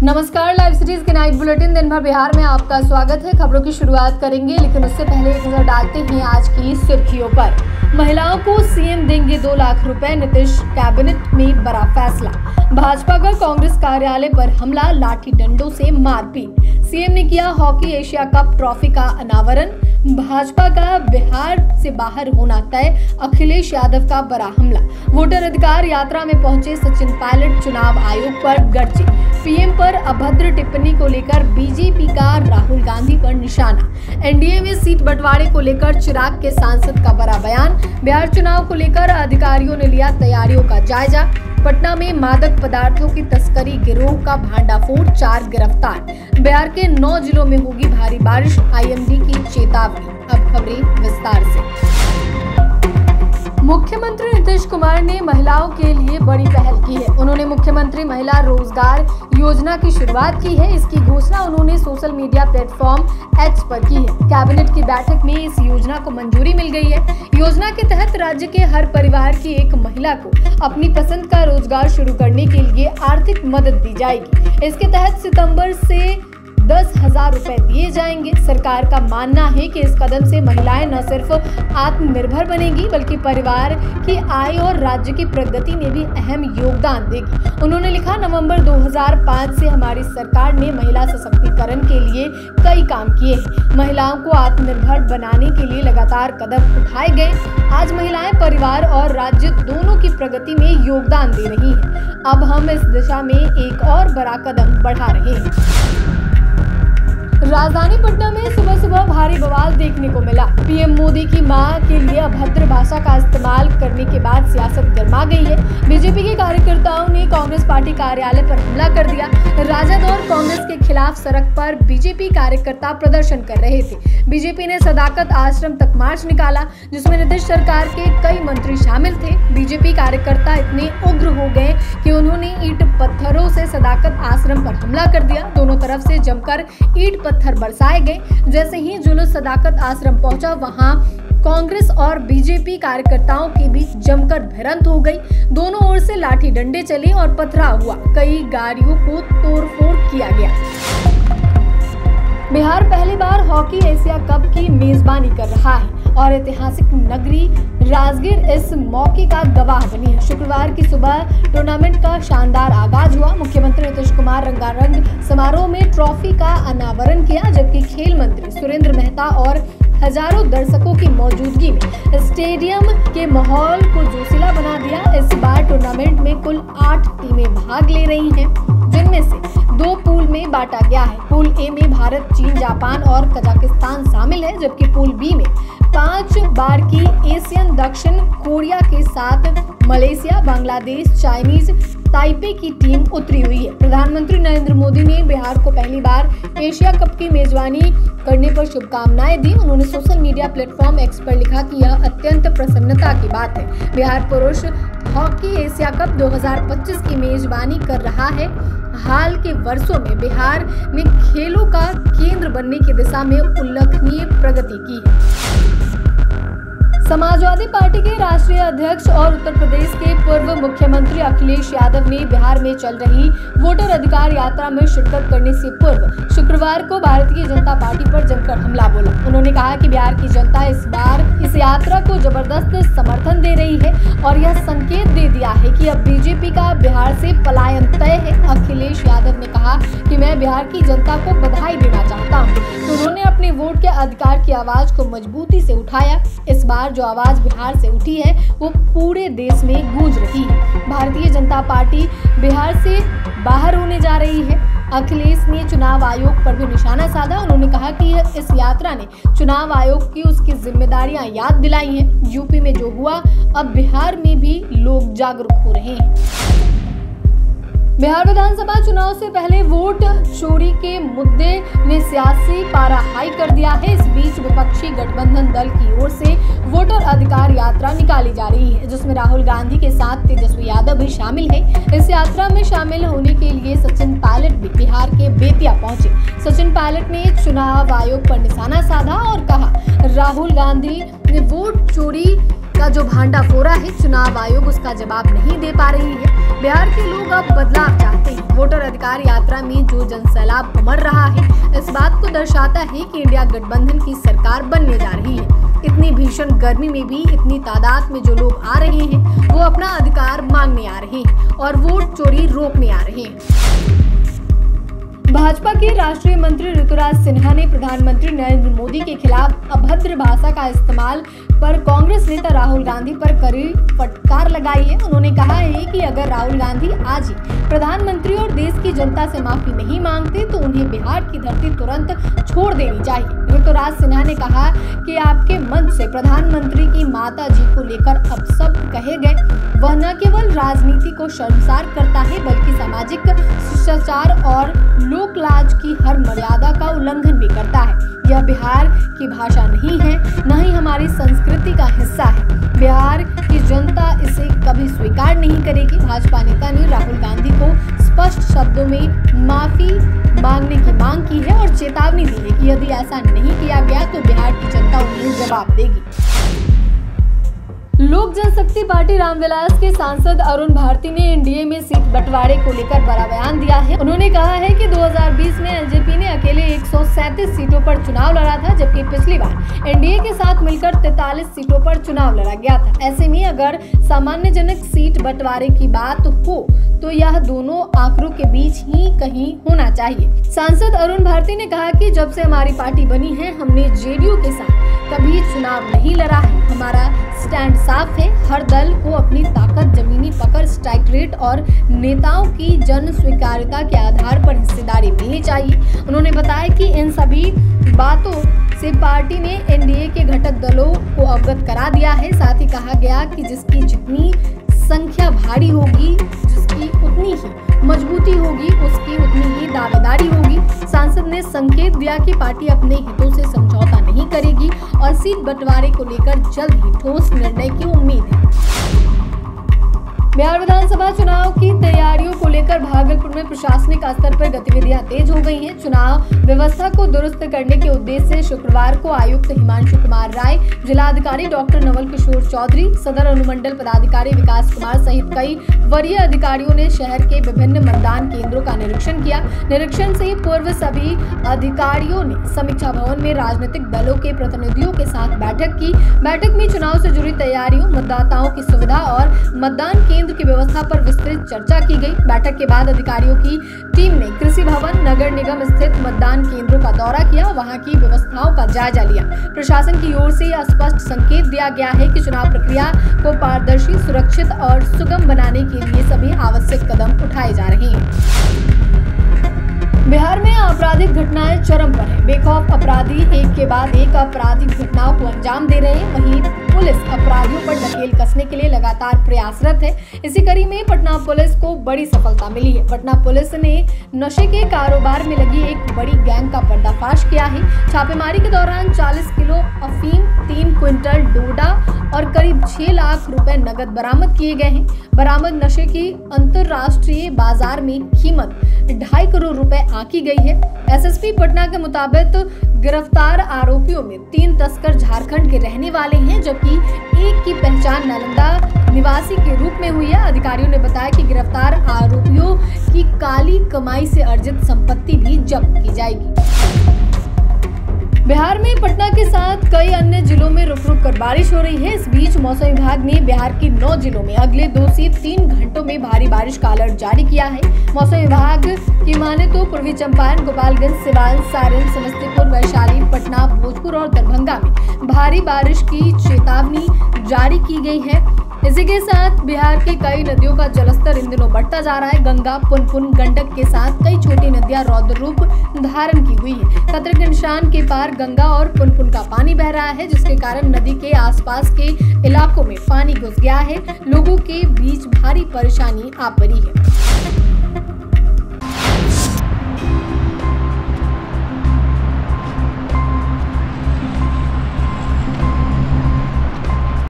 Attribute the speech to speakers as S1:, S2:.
S1: नमस्कार, live cities के night bulletin दिन भर बिहार में आपका स्वागत है। खबरों की शुरुआत करेंगे, लेकिन उससे पहले एक नजर डालते हैं आज की सुर्खियों पर। महिलाओं को सीएम देंगे 2 लाख रुपए, नीतीश कैबिनेट में बड़ा फैसला। भाजपा का कांग्रेस कार्यालय पर हमला, लाठी डंडों से मारपीट। सीएम ने किया हॉकी एशिया कप ट्रॉफी का अनावरण। भाजपा का बिहार से बाहर होना तय, अखिलेश यादव का बड़ा हमला। वोटर अधिकार यात्रा में पहुंचे सचिन पायलट, चुनाव आयोग पर गरजे। पीएम पर अभद्र टिप्पणी को लेकर बीजेपी का राहुल गांधी पर निशाना। एनडीए में सीट बंटवारे को लेकर चिराग के सांसद का बड़ा बयान। बिहार चुनाव को लेकर अधिकारियों ने लिया तैयारियों का जायजा। पटना में मादक पदार्थों की तस्करी गिरोह का भांडाफोड़, 4 गिरफ्तार। बिहार के 9 जिलों में होगी भारी बारिश, आईएमडी की चेतावनी। अब खबरें विस्तार से। मुख्यमंत्री नीतीश कुमार ने महिलाओं के लिए बड़ी पहल की है। उन्होंने मुख्यमंत्री महिला रोजगार योजना की शुरुआत की है। इसकी घोषणा उन्होंने सोशल मीडिया प्लेटफॉर्म एक्स पर की है। कैबिनेट की बैठक में इस योजना को मंजूरी मिल गई है। योजना के तहत राज्य के हर परिवार की एक महिला को अपनी पसंद का रोजगार शुरू करने के लिए आर्थिक मदद दी जाएगी। इसके तहत सितंबर से 10,000 रुपए दिए जाएंगे। सरकार का मानना है कि इस कदम से महिलाएं न सिर्फ आत्मनिर्भर बनेगी, बल्कि परिवार की आय और राज्य की प्रगति में भी अहम योगदान देगी। उन्होंने लिखा, नवंबर 2005 से हमारी सरकार ने महिला सशक्तिकरण के लिए कई काम किए हैं। महिलाओं को आत्मनिर्भर बनाने के लिए लगातार कदम उठाए गए। आज महिलाएं परिवार और राज्य दोनों की प्रगति में योगदान दे रही हैं। अब हम इस दिशा में एक और बड़ा कदम बढ़ा रहे हैं। राजधानी पटना में सुबह सुबह भारी बवाल देखने को मिला। पीएम मोदी की मां के लिए अभद्र भाषा का इस्तेमाल करने के बाद सियासत गर्मा गई है। बीजेपी के कार्यकर्ताओं ने कांग्रेस पार्टी कार्यालय पर हमला कर दिया। राजद और कांग्रेस के खिलाफ सड़क पर बीजेपी कार्यकर्ता प्रदर्शन कर रहे थे। बीजेपी ने सदाकत आश्रम तक मार्च निकाला, जिसमें नीतीश सरकार के कई मंत्री शामिल थे। बीजेपी कार्यकर्ता इतने उग्र हो गए कि उन्होंने ईंट पत्थरों से सदाकत आश्रम पर हमला कर दिया। दोनों तरफ से जमकर ईंट पत्थर बरसाए गए। जैसे ही जुलूस सदाकत आश्रम पहुंचा, वहां कांग्रेस और बीजेपी कार्यकर्ताओं के बीच जमकर भिड़ंत हो गई। दोनों ओर से लाठी डंडे चले और पथराव हुआ। कई गाड़ियों को तोड़फोड़ किया गया। बिहार पहली बार हॉकी एशिया कप की मेजबानी कर रहा है और ऐतिहासिक नगरी राजगीर इस मौके का गवाह बनी है। शुक्रवार की सुबह टूर्नामेंट का शानदार आगाज हुआ। मुख्यमंत्री नीतीश कुमार रंगारंग समारोह में ट्रॉफी का अनावरण किया, जबकि खेल मंत्री सुरेंद्र मेहता और हजारों दर्शकों की मौजूदगी में स्टेडियम के माहौल को जोशीला बना दिया। इस बार टूर्नामेंट में कुल 8 टीमें भाग ले रही हैं, जिनमें से 2 पूल में बांटा गया है। पूल ए में भारत, चीन, जापान और कजाकिस्तान शामिल है, जबकि पूल बी में 5 बार की एशियन दक्षिण कोरिया के साथ मलेशिया, बांग्लादेश, चाइनीज ताइपे की टीम उतरी हुई है। प्रधानमंत्री नरेंद्र मोदी ने बिहार को पहली बार एशिया कप की मेजबानी करने पर शुभकामनाएं दी। उन्होंने सोशल मीडिया प्लेटफॉर्म एक्स पर लिखा कि यह अत्यंत प्रसन्नता की बात है। बिहार पुरुष हॉकी एशिया कप 2025 की मेजबानी कर रहा है। हाल के वर्षों में बिहार ने खेलों का केंद्र बनने की दिशा में उल्लेखनीय प्रगति की है। समाजवादी पार्टी के राष्ट्रीय अध्यक्ष और उत्तर प्रदेश के पूर्व मुख्यमंत्री अखिलेश यादव ने बिहार में चल रही वोटर अधिकार यात्रा में शिरकत करने से पूर्व शुक्रवार को भारतीय जनता पार्टी पर जमकर हमला बोला। उन्होंने कहा कि बिहार की जनता इस बार इस यात्रा को जबरदस्त समर्थन दे रही है और यह संकेत दे दिया है कि अब बीजेपी का बिहार से पलायन तय है। अखिलेश यादव ने कहा कि मैं बिहार की जनता को बधाई देना चाहता हूँ। तो उन्होंने अपने वोट के अधिकार की आवाज को मजबूती से उठाया। इस बार जो आवाज बिहार से उठी है वो पूरे देश में गूंज रही है। भारतीय जनता पार्टी बिहार से बाहर होने जा रही है। अखिलेश ने चुनाव आयोग पर भी निशाना साधा। उन्होंने कहा कि इस यात्रा ने चुनाव आयोग की उसकी जिम्मेदारियां याद दिलाई हैं। यूपी में जो हुआ, अब बिहार में भी लोग जागरूक हो रहे हैं। बिहार विधानसभा चुनाव से पहले वोट चोरी के मुद्दे ने सियासी पारा हाई कर दिया है। इस बीच विपक्षी गठबंधन दल की ओर से वोटर अधिकार यात्रा निकाली जा रही है, जिसमें राहुल गांधी के साथ तेजस्वी यादव भी शामिल है। इस यात्रा में शामिल होने के लिए सचिन पायलट भी बिहार के बेतिया पहुंचे। सचिन पायलट ने चुनाव आयोग पर निशाना साधा और कहा, राहुल गांधी ने वोट चोरी का जो भांडाफोरा है, चुनाव आयोग उसका जवाब नहीं दे पा रही है। बिहार के लोग अब बदलाव चाहते हैं। वोटर अधिकार यात्रा में जो जनसैलाब उमड़ रहा है, इस बात को दर्शाता है कि इंडिया गठबंधन की सरकार बनने जा रही है। इतनी भीषण गर्मी में भी इतनी तादाद में जो लोग आ रहे हैं, वो अपना अधिकार मांगने आ रहे हैं और वोट चोरी रोकने आ रहे हैं। भाजपा के राष्ट्रीय मंत्री ऋतुराज सिन्हा ने प्रधानमंत्री नरेंद्र मोदी के खिलाफ अभद्र भाषा का इस्तेमाल पर कांग्रेस नेता राहुल गांधी पर कड़ी फटकार लगाई है। उन्होंने कहा है कि अगर राहुल गांधी आज ही प्रधानमंत्री और देश की जनता से माफी नहीं मांगते तो उन्हें बिहार की धरती तुरंत छोड़ देनी चाहिए। ऋतुराज सिन्हा ने कहा कि आपके मंच से प्रधानमंत्री की माता जी को लेकर अब सब कहे गए, वह न केवल राजनीति को शर्मसार करता है बल्कि सामाजिक शिष्टाचार और लोक लाज की हर मर्यादा का उल्लंघन भी करता है। यह बिहार की भाषा नहीं है, न ही हमारी संस्कृति का हिस्सा है। बिहार की जनता इसे कभी स्वीकार नहीं करेगी। भाजपा नेता ने राहुल गांधी को स्पष्ट शब्दों में माफी मांगने की मांग की है और चेतावनी दी है कि यदि ऐसा नहीं किया गया तो बिहार की जनता उन्हें जवाब देगी। लोक जनशक्ति पार्टी रामविलास के सांसद अरुण भारती ने एनडीए में सीट बंटवारे को लेकर बड़ा बयान दिया है। उन्होंने कहा है कि 2020 में एलजेपी ने अकेले 137 सीटों पर चुनाव लड़ा था, जबकि पिछली बार एनडीए के साथ मिलकर 43 सीटों पर चुनाव लड़ा गया था। ऐसे में अगर सामान्यजनक सीट बंटवारे की बात हो तो यह दोनों आंकड़ों के बीच ही कहीं होना चाहिए। सांसद अरुण भारती ने कहा कि जब से हमारी पार्टी बनी है, हमने जेडीयू के साथ कभी चुनाव नहीं लड़ा है। हमारा स्टैंड साफ है। हर दल को अपनी ताकत, जमीनी पकड़, स्ट्राइक रेट और नेताओं की जन स्वीकार्यता के आधार पर हिस्सेदारी मिलनी चाहिए। उन्होंने बताया कि इन सभी बातों से पार्टी ने एनडीए के घटक दलों को अवगत करा दिया है। साथ ही कहा गया कि जिसकी जितनी संख्या भारी होगी, जिसकी उतनी ही मजबूती होगी, उसकी उतनी ही दावेदारी होगी। सांसद ने संकेत दिया कि पार्टी अपने हितों से समझौता नहीं करेगी और सीट बंटवारे को लेकर जल्द ही ठोस निर्णय की उम्मीद है। बिहार विधानसभा चुनाव की तैयारियों को लेकर भागलपुर में प्रशासनिक स्तर पर गतिविधियां तेज हो गई हैं। चुनाव व्यवस्था को दुरुस्त करने के उद्देश्य से शुक्रवार को आयुक्त हिमांशु कुमार राय, जिलाधिकारी डॉक्टर नवल किशोर चौधरी, सदर अनुमंडल पदाधिकारी विकास कुमार सहित कई वरीय अधिकारियों ने शहर के विभिन्न मतदान केंद्रों का निरीक्षण किया। निरीक्षण से पूर्व सभी अधिकारियों ने समीक्षा भवन में राजनीतिक दलों के प्रतिनिधियों के साथ बैठक की। बैठक में चुनाव से जुड़ी तैयारियों, मतदाताओं की सुविधा और मतदान केंद्र की व्यवस्था पर विस्तृत चर्चा की गई। बैठक के बाद अधिकारियों की टीम ने कृषि भवन, नगर निगम स्थित मतदान केंद्रों का दौरा किया, वहां की व्यवस्थाओं का जायजा लिया। प्रशासन की ओर से यह स्पष्ट संकेत दिया गया है कि चुनाव प्रक्रिया को पारदर्शी, सुरक्षित और सुगम बनाने के लिए सभी आवश्यक कदम उठाए जा रहे हैं। बिहार में आपराधिक घटनाएं चरम पर है। बेखौफ अपराधी एक के बाद एक आपराधिक घटनाओं को अंजाम दे रहे हैं। वहीं पुलिस अपराधियों पर नकेल कसने के लिए लगातार प्रयासरत है। इसी कड़ी में पटना पुलिस को बड़ी सफलता मिली है। पटना पुलिस ने नशे के कारोबार में लगी एक बड़ी गैंग का पर्दाफाश किया है। छापेमारी के दौरान 40 किलो अफीम, 3 क्विंटल डोडा और करीब 6 लाख रुपए नगद बरामद किए गए हैं। बरामद नशे की अंतरराष्ट्रीय बाजार में कीमत 2.5 करोड़ रुपए आंकी गई है। एसएसपी पटना के मुताबिक गिरफ्तार आरोपियों में 3 तस्कर झारखंड के रहने वाले हैं, जबकि एक की पहचान नालंदा निवासी के रूप में हुई है। अधिकारियों ने बताया कि गिरफ्तार आरोपियों की काली कमाई से अर्जित संपत्ति भी जब्त की जाएगी। बिहार में पटना के साथ कई अन्य जिलों में रुक रुक कर बारिश हो रही है। इस बीच मौसम विभाग ने बिहार के 9 जिलों में अगले 2 से 3 घंटों में भारी बारिश का अलर्ट जारी किया है। मौसम विभाग की माने तो पूर्वी चंपारण, गोपालगंज, सिवान, सारण, समस्तीपुर, वैशाली, पटना, भोजपुर और दरभंगा में भारी बारिश की चेतावनी जारी की गई है। इसी के साथ बिहार की कई नदियों का जलस्तर इन दिनों बढ़ता जा रहा है। गंगा, पुनपुन, गंडक के साथ कई छोटी नदियां रौद्र रूप धारण की हुई है। खतरे के निशान के पार गंगा और पुनपुन का पानी बह रहा है, जिसके कारण नदी के आसपास के इलाकों में पानी घुस गया है। लोगों के बीच भारी परेशानी आ पड़ी है।